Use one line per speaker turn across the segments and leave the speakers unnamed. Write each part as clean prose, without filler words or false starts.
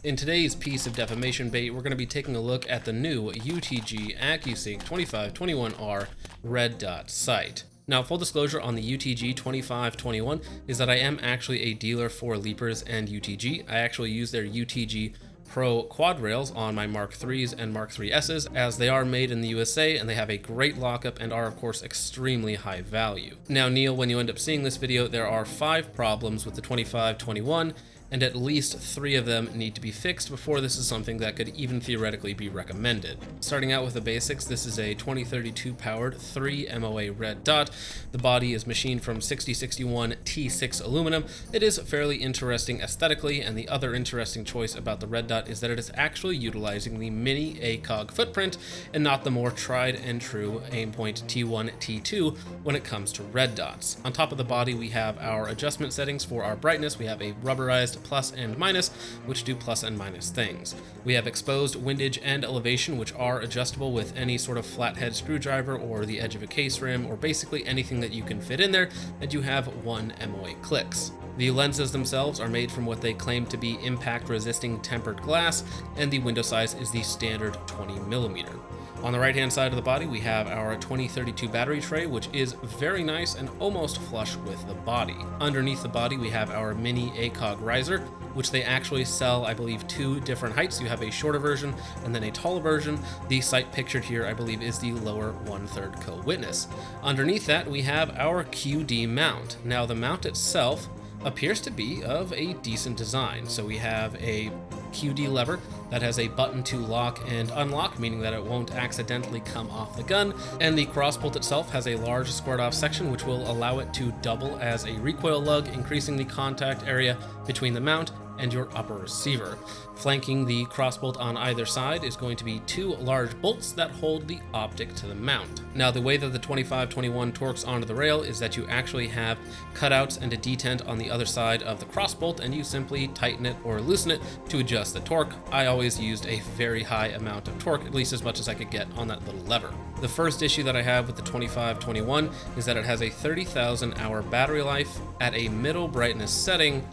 In today's piece of defamation bait, we're going to be taking a look at the new UTG AccuSync 2521R red dot sight. Now, full disclosure on the UTG 2521 is that I am actually a dealer for Leapers and UTG. I actually use their UTG Pro quad rails on my Mark IIIs and Mark IIISs, as they are made in the USA and they have a great lockup and are of course extremely high value. Now Neil, when you end up seeing this video, there are 5 problems with the 2521 and at least 3 of them need to be fixed before this is something that could even theoretically be recommended. Starting out with the basics, this is a 2032 powered 3 MOA red dot. The body is machined from 6061 T6 aluminum. It is fairly interesting aesthetically, and the other interesting choice about the red dot is that it is actually utilizing the mini ACOG footprint and not the more tried and true Aimpoint T1, T2 when it comes to red dots. On top of the body, we have our adjustment settings for our brightness. We have a rubberized plus and minus, which do plus and minus things. We have exposed windage and elevation, which are adjustable with any sort of flathead screwdriver or the edge of a case rim, or basically anything that you can fit in there, and you have 1 MOA clicks. The lenses themselves are made from what they claim to be impact-resisting tempered glass, and the window size is the standard 20mm. On the right-hand side of the body, we have our 2032 battery tray, which is very nice and almost flush with the body. Underneath the body, we have our mini ACOG riser, which they actually sell, I believe, 2 different heights. You have a shorter version and then a taller version. The sight pictured here, I believe, is the lower 1/3 co-witness. Underneath that, we have our QD mount. Now, the mount itself appears to be of a decent design. So we have a QD lever that has a button to lock and unlock, meaning that it won't accidentally come off the gun, and the crossbolt itself has a large squared off section which will allow it to double as a recoil lug, increasing the contact area between the mount and your upper receiver. Flanking the crossbolt on either side is going to be 2 large bolts that hold the optic to the mount. Now, the way that the 2521 torques onto the rail is that you actually have cutouts and a detent on the other side of the crossbolt, and you simply tighten it or loosen it to adjust the torque. I always used a very high amount of torque, at least as much as I could get on that little lever. The first issue that I have with the 2521 is that it has a 30,000 hour battery life at a middle brightness setting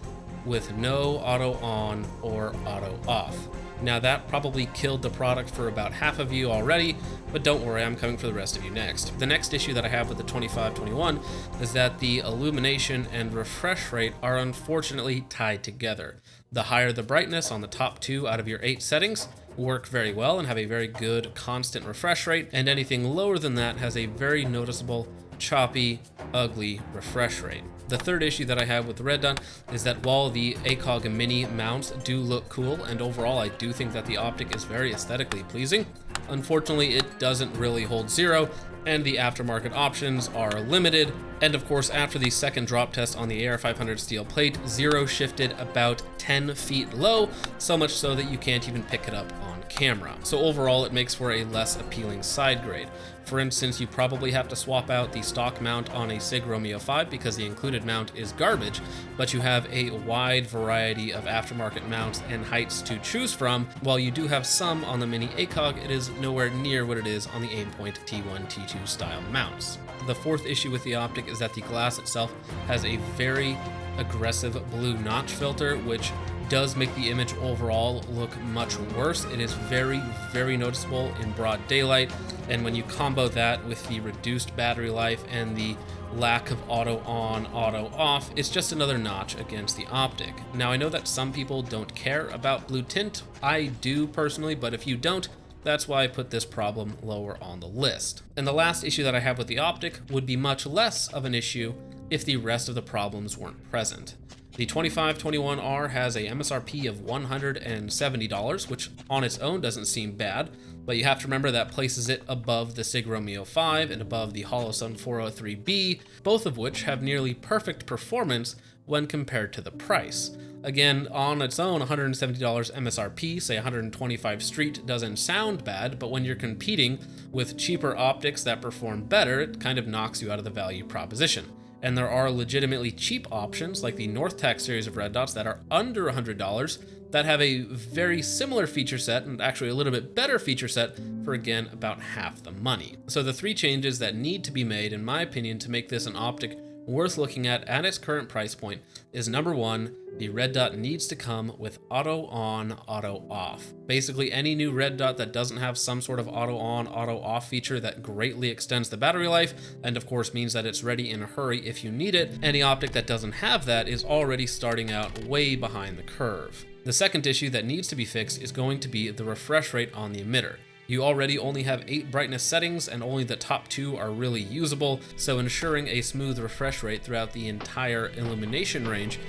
with no auto on or auto off. Now, that probably killed the product for about half of you already, but don't worry, I'm coming for the rest of you next. The next issue that I have with the 2521 is that the illumination and refresh rate are unfortunately tied together. The higher the brightness on the top 2 out of your 8 settings work very well and have a very good constant refresh rate, and anything lower than that has a very noticeable choppy, ugly refresh rate. The third issue that I have with the red dot is that while the ACOG mini mounts do look cool, and overall I do think that the optic is very aesthetically pleasing, unfortunately it doesn't really hold zero, and the aftermarket options are limited. And of course, after the second drop test on the AR500 steel plate, zero shifted about 10 feet low, so much so that you can't even pick it up on camera. So overall, it makes for a less appealing side grade. For instance, you probably have to swap out the stock mount on a SIG Romeo 5 because the included mount is garbage, but you have a wide variety of aftermarket mounts and heights to choose from. While you do have some on the mini ACOG, it is nowhere near what it is on the Aimpoint T1, T2 style mounts. The fourth issue with the optic is that the glass itself has a very aggressive blue notch filter, which does make the image overall look much worse. It is very, very noticeable in broad daylight, and when you combo that with the reduced battery life and the lack of auto on, auto off, it's just another notch against the optic. Now, I know that some people don't care about blue tint. I do personally, but if you don't, that's why I put this problem lower on the list. And the last issue that I have with the optic would be much less of an issue if the rest of the problems weren't present. The 2521R has a MSRP of $170, which on its own doesn't seem bad, but you have to remember that places it above the SIG Romeo 5 and above the Holosun 403B, both of which have nearly perfect performance when compared to the price. Again, on its own, $170 MSRP, say 125 street, doesn't sound bad, but when you're competing with cheaper optics that perform better, it kind of knocks you out of the value proposition. And there are legitimately cheap options like the Grovtec series of red dots that are under $100 that have a very similar feature set and actually a little bit better feature set for, again, about half the money. So the 3 changes that need to be made, in my opinion, to make this an optic worth looking at its current price point is number one, the red dot needs to come with auto on, auto off. Basically, any new red dot that doesn't have some sort of auto on, auto off feature that greatly extends the battery life, and of course means that it's ready in a hurry if you need it, any optic that doesn't have that is already starting out way behind the curve. The second issue that needs to be fixed is going to be the refresh rate on the emitter. You already only have 8 brightness settings and only the top 2 are really usable, so ensuring a smooth refresh rate throughout the entire illumination range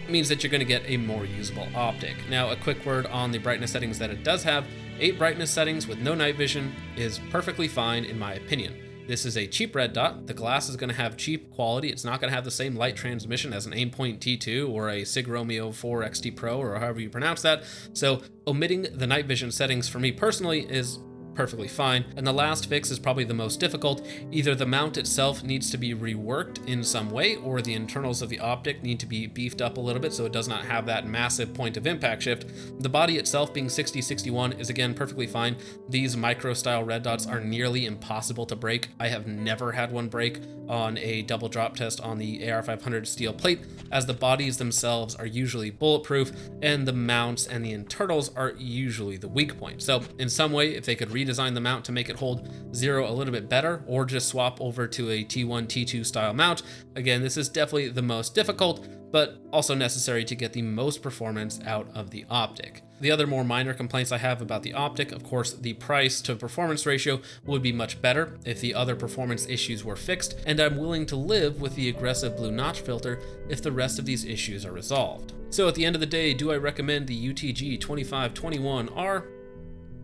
means that you're going to get a more usable optic. Now, a quick word on the brightness settings that it does have. 8 brightness settings with no night vision is perfectly fine in my opinion. This is a cheap red dot. The glass is going to have cheap quality. It's not going to have the same light transmission as an Aimpoint T2 or a Sig Romeo 4 XT Pro or however you pronounce that. So omitting the night vision settings for me personally is perfectly fine. And the last fix is probably the most difficult. Either the mount itself needs to be reworked in some way, or the internals of the optic need to be beefed up a little bit so it does not have that massive point of impact shift. The body itself being 6061 is again perfectly fine. These micro style red dots are nearly impossible to break. I have never had one break on a double drop test on the AR500 steel plate, as the bodies themselves are usually bulletproof and the mounts and the internals are usually the weak point. So in some way, if they could redesign the mount to make it hold 0 a little bit better, or just swap over to a T1, T2 style mount. Again, this is definitely the most difficult, but also necessary to get the most performance out of the optic. The other more minor complaints I have about the optic, of course, the price to performance ratio would be much better if the other performance issues were fixed, and I'm willing to live with the aggressive blue notch filter if the rest of these issues are resolved. So at the end of the day, do I recommend the UTG 2521R?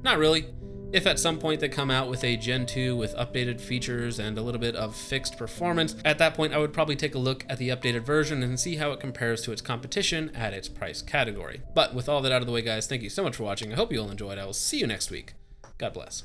Not really. If at some point they come out with a Gen 2 with updated features and a little bit of fixed performance, at that point I would probably take a look at the updated version and see how it compares to its competition at its price category. But with all that out of the way, guys, thank you so much for watching. I hope you all enjoyed. I will see you next week. God bless.